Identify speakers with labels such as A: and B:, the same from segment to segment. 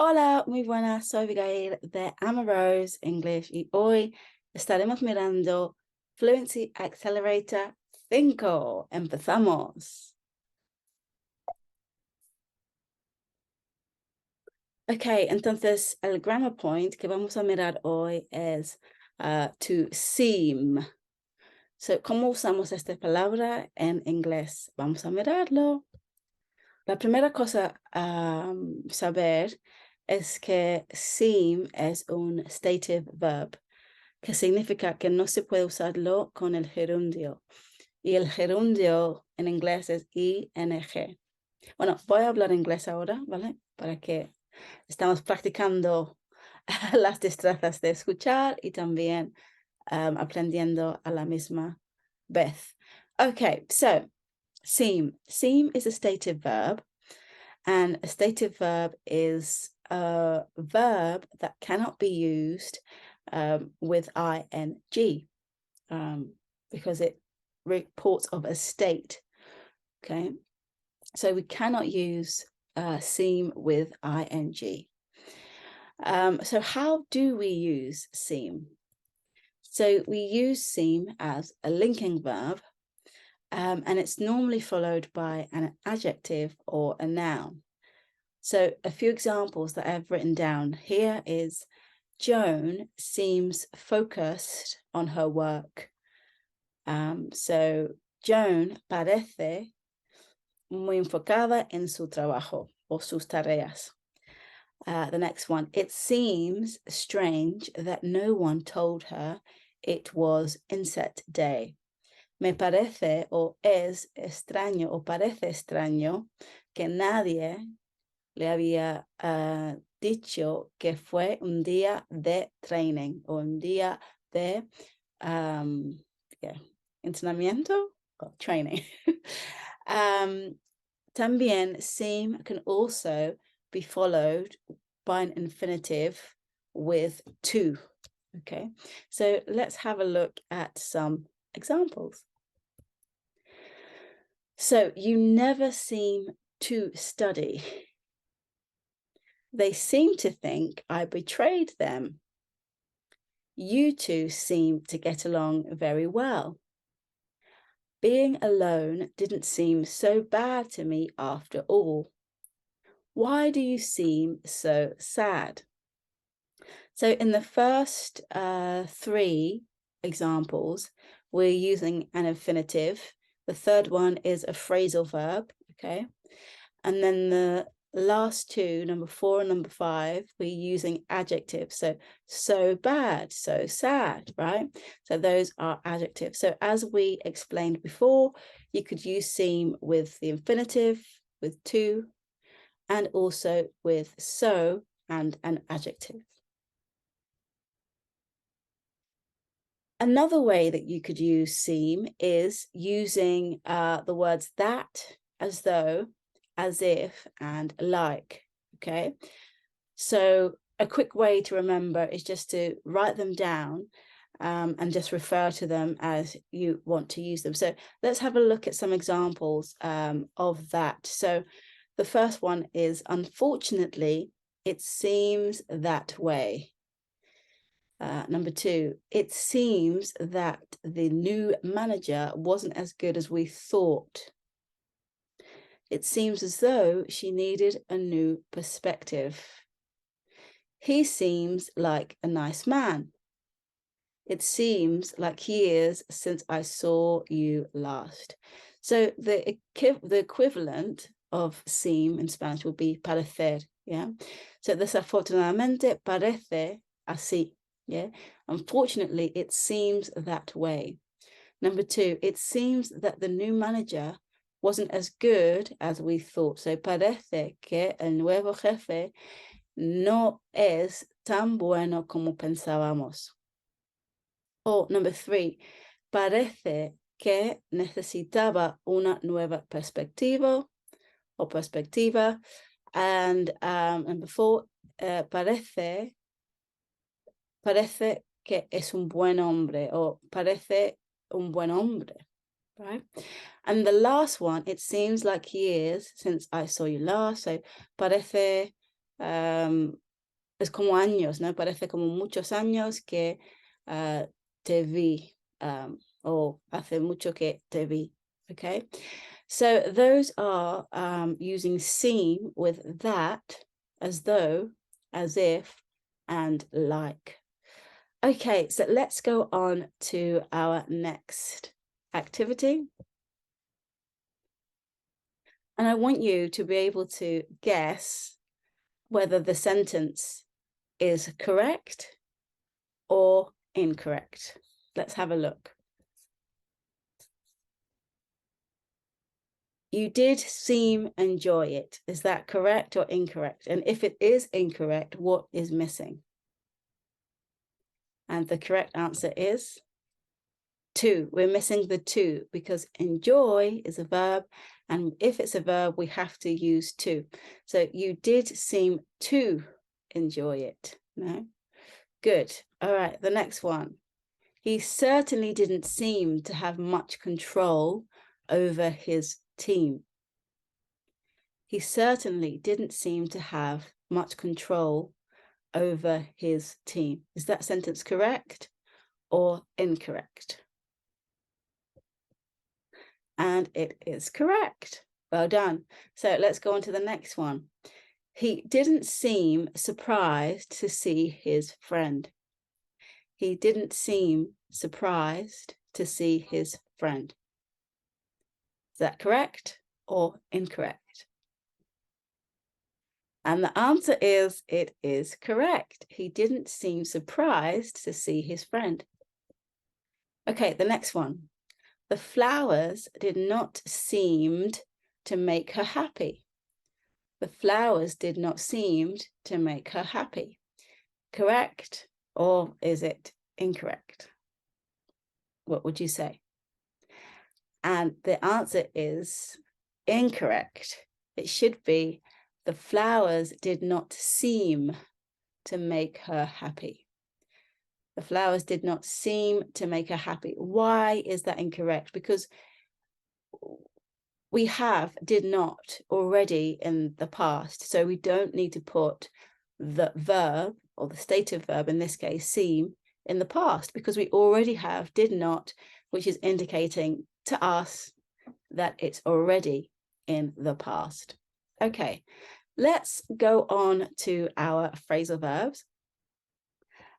A: Hola, muy buenas, soy Abigail de Rose English y hoy estaremos mirando Fluency Accelerator 5. Empezamos. Ok, entonces el grammar point que vamos a mirar hoy es to seem. So, ¿cómo usamos esta palabra en inglés? Vamos a mirarlo. La primera cosa a saber es que seem es un stative verb, que significa que no se puede usarlo con el gerundio. Y el gerundio en inglés es ing. Bueno, voy a hablar inglés ahora, ¿vale? Para que estamos practicando las destrezas de escuchar y también aprendiendo a la misma vez. Okay, so seem. Seem is a stative verb, and a stative verb is a verb that cannot be used with ing because it reports of a state. Okay, so we cannot use seem with ing. So how do we use seem? So we use seem as a linking verb, and it's normally followed by an adjective or a noun. So a few examples that I've written down here is Joan seems focused on her work. So Joan parece muy enfocada en su trabajo o sus tareas. The next one, it seems strange that no one told her it was Insect Day. Me parece o es extraño o parece extraño que nadie le había dicho que fue un día de training o un día de entrenamiento or training. También seem can also be followed by an infinitive with to. Okay, so let's have a look at some examples. So you never seem to study. They seem to think I betrayed them. You two seem to get along very well. Being alone didn't seem so bad to me after all. Why do you seem so sad? So in the first three examples, we're using an infinitive. The third one is a phrasal verb, okay? And then the last two, number 4 and number 5, we're using adjectives. So bad, so sad, right? So those are adjectives. So as we explained before, you could use seem with the infinitive, with to, and also with so and an adjective. Another way that you could use seem is using the words that, as though, as if, and like, okay? So a quick way to remember is just to write them down and just refer to them as you want to use them. So let's have a look at some examples of that. So the first one is, unfortunately, it seems that way. Number 2, it seems that the new manager wasn't as good as we thought. It seems as though she needed a new perspective. He seems like a nice man. It seems like years since I saw you last. So the equivalent of seem in Spanish will be parecer, yeah? So desafortunadamente parece así. Yeah, unfortunately, it seems that way. Number 2, it seems that the new manager wasn't as good as we thought. So parece que el nuevo jefe no es tan bueno como pensábamos. Or number 3, parece que necesitaba una nueva perspectiva o perspectiva. And number 4, parece que es un buen hombre or parece un buen hombre, right? And the last one, it seems like years since I saw you last. So parece es como años, ¿no? Parece como muchos años que te vi, or hace mucho que te vi, okay? So those are using seem with that, as though, as if, and like. Okay, so let's go on to our next activity. And I want you to be able to guess whether the sentence is correct or incorrect. Let's have a look. You did seem enjoy it. Is that correct or incorrect? And if it is incorrect, what is missing? And the correct answer is to. We're missing the to because enjoy is a verb. And if it's a verb, we have to use to. So you did seem to enjoy it. No? Good. All right, the next one. He certainly didn't seem to have much control over his team. He certainly didn't seem to have much control over his team. Is that sentence correct or incorrect? And it is correct. Well done. So let's go on to the next one. He didn't seem surprised to see his friend. He didn't seem surprised to see his friend. Is that correct or incorrect? And the answer is, it is correct. He didn't seem surprised to see his friend. Okay, the next one. The flowers did not seem to make her happy. The flowers did not seem to make her happy. Correct or is it incorrect? What would you say? And the answer is incorrect. It should be the flowers did not seem to make her happy. The flowers did not seem to make her happy. Why is that incorrect? Because we have did not already in the past, so we don't need to put the verb or the stative verb, in this case, seem, in the past, because we already have did not, which is indicating to us that it's already in the past. Okay, let's go on to our phrasal verbs.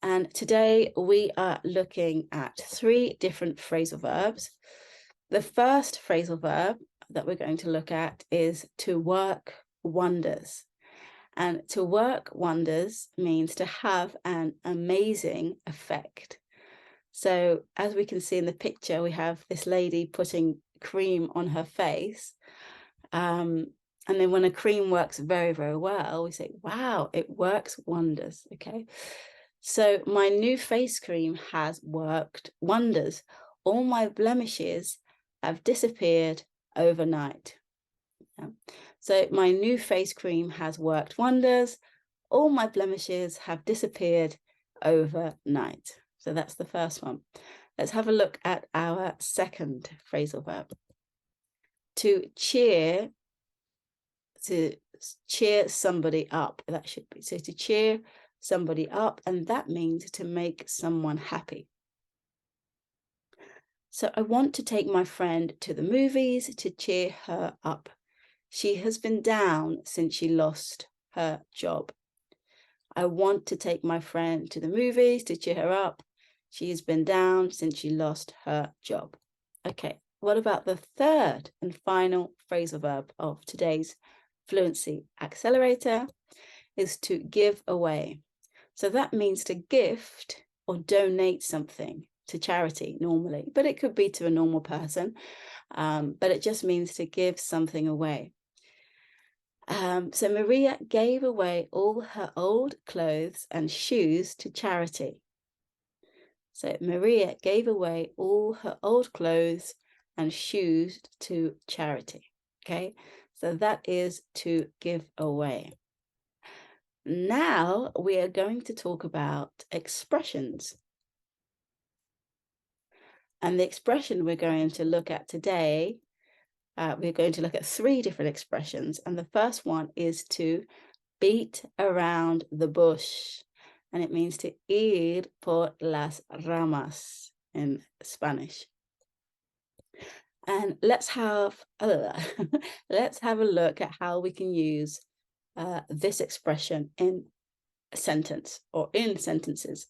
A: And today we are looking at 3 different phrasal verbs. The first phrasal verb that we're going to look at is to work wonders. And to work wonders means to have an amazing effect. So as we can see in the picture, we have this lady putting cream on her face. And then when a cream works very, very well, we say, wow, it works wonders, okay? So my new face cream has worked wonders. All my blemishes have disappeared overnight. Yeah. So my new face cream has worked wonders. All my blemishes have disappeared overnight. So that's the first one. Let's have a look at our second phrasal verb. To cheer somebody up. That should be. So to cheer somebody up, and that means to make someone happy. So I want to take my friend to the movies to cheer her up. She has been down since she lost her job. I want to take my friend to the movies to cheer her up. She has been down since she lost her job. Okay, what about the third and final phrasal verb of today's Fluency Accelerator? Is to give away. So that means to gift or donate something to charity normally, but it could be to a normal person, but it just means to give something away. So Maria gave away all her old clothes and shoes to charity. So Maria gave away all her old clothes and shoes to charity. Okay, so that is to give away. Now we are going to talk about expressions. And the expression we're going to look at today, we're going to look at 3 different expressions. And the first one is to beat around the bush. And it means to ir por las ramas in Spanish. And let's have let's have a look at how we can use this expression in a sentence or in sentences.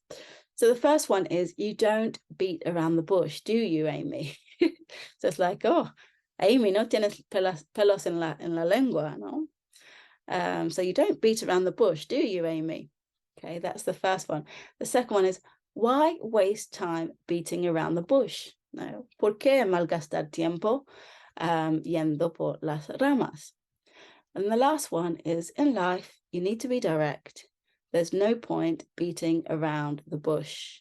A: So the first one is, you don't beat around the bush, do you, Amy? So it's like, oh, Amy, no tienes pelos en la lengua, no? So you don't beat around the bush, do you, Amy? Okay, that's the first one. The second one is, why waste time beating around the bush? No, ¿por qué malgastar tiempo yendo por las ramas? And the last one is, in life, you need to be direct. There's no point beating around the bush.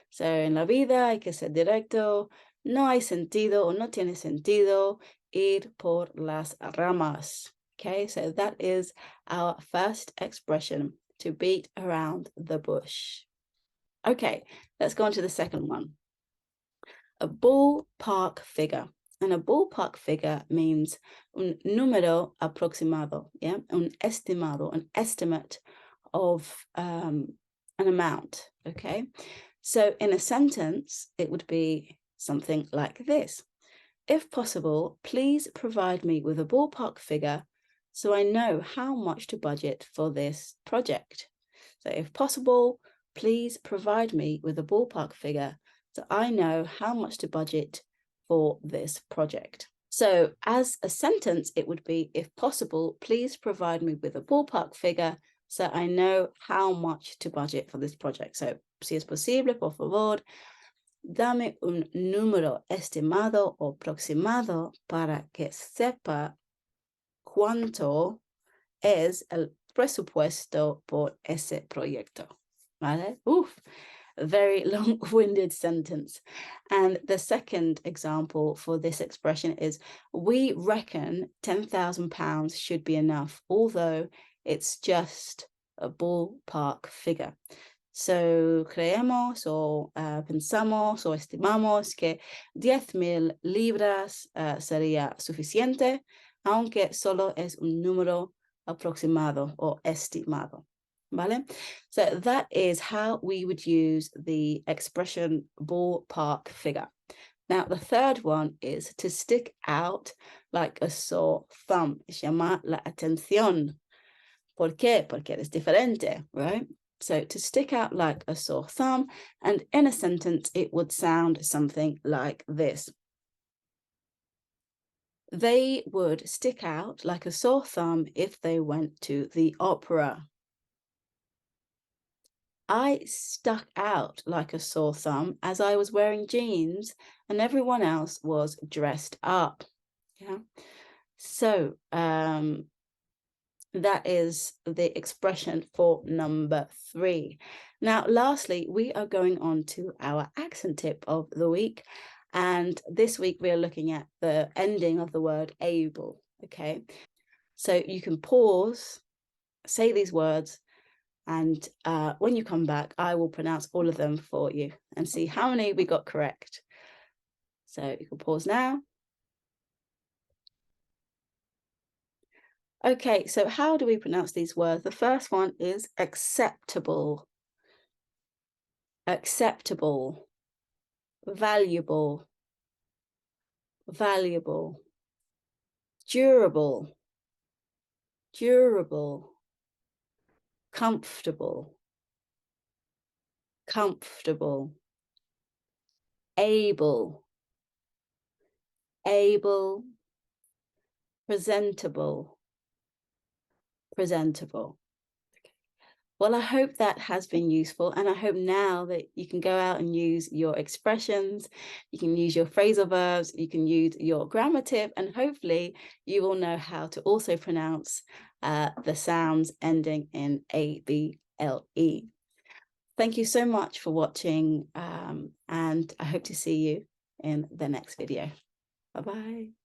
A: So en la vida hay que ser directo. No hay sentido o no tiene sentido ir por las ramas. Okay, so that is our first expression, to beat around the bush. Okay, let's go on to the second one. A ballpark figure. And a ballpark figure means un número aproximado, yeah, un estimado, an estimate of an amount, okay? So in a sentence, it would be something like this. If possible, please provide me with a ballpark figure so I know how much to budget for this project. So if possible, please provide me with a ballpark figure so I know how much to budget for this project. So as a sentence, it would be, if possible, please provide me with a ballpark figure so I know how much to budget for this project. So, si es posible, por favor, dame un número estimado o aproximado para que sepa cuánto es el presupuesto por ese proyecto. ¿Vale? Uf, a very long-winded sentence. And the second example for this expression is, we reckon £10,000 should be enough, although it's just a ballpark figure. So creemos o pensamos o estimamos que 10,000 libras sería suficiente, aunque solo es un número aproximado o estimado. ¿Vale? So that is how we would use the expression ballpark figure. Now, the third one is to stick out like a sore thumb. Llama la atención. ¿Por qué? Porque es diferente, right? So to stick out like a sore thumb, and in a sentence, it would sound something like this. They would stick out like a sore thumb if they went to the opera. I stuck out like a sore thumb as I was wearing jeans and everyone else was dressed up. Yeah. So that is the expression for number 3. Now, lastly, we are going on to our accent tip of the week. And this week we are looking at the ending of the word able. Okay. So you can pause, say these words, and when you come back, I will pronounce all of them for you and see how many we got correct. So you can pause now. Okay, so how do we pronounce these words? The first one is acceptable. Acceptable. Valuable. Valuable. Durable. Durable. Comfortable. Comfortable. Able. Able. Presentable. Presentable. Okay. Well, I hope that has been useful, and I hope now that you can go out and use your expressions, you can use your phrasal verbs, you can use your grammar tip, and hopefully you will know how to also pronounce the sounds ending in A-B-L-E. Thank you so much for watching, and I hope to see you in the next video. Bye-bye.